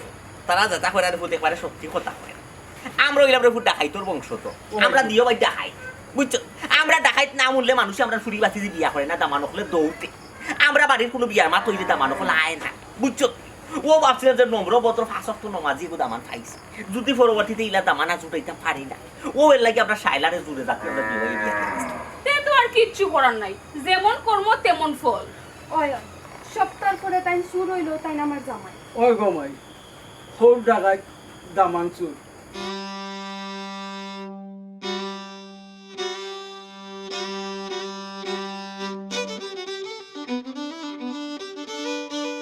তারা যেটা করে আর বলতে পারে সত্যি কথা কয় আমরা হইলাম রে ডাকাইতর বংশ তো আমরা দিও ভাই ডাকাই বুঝছো আমরা ডাকাইত না মূল্যে মানুষ আমরা ফুরি বাতি দিয়ে বিয়া করে না দামান হলে দৌড়তে আমরা বাড়ির কোনো বিয়ার মা তৈরি দামান হলে আয় না বুঝছো ও ভাবছিল যে নম্র বত্র ফাঁসক তো নমাজি গো দামান পাইছে যদি পরবর্তীতে ইলা দামানা জুটাইতে পারি না ও এর লাগে আমরা সাইলারে জুড়ে যাচ্ছি আমরা বিয়ে করছি তে তো আর কিচ্ছু করার নাই যেমন কর্ম তেমন ফল ওই সপ্তাহ পরে তাই শুরু হইলো তাই না আমার জামাই ওই গো মাই হোর ডাকাই দামান চুর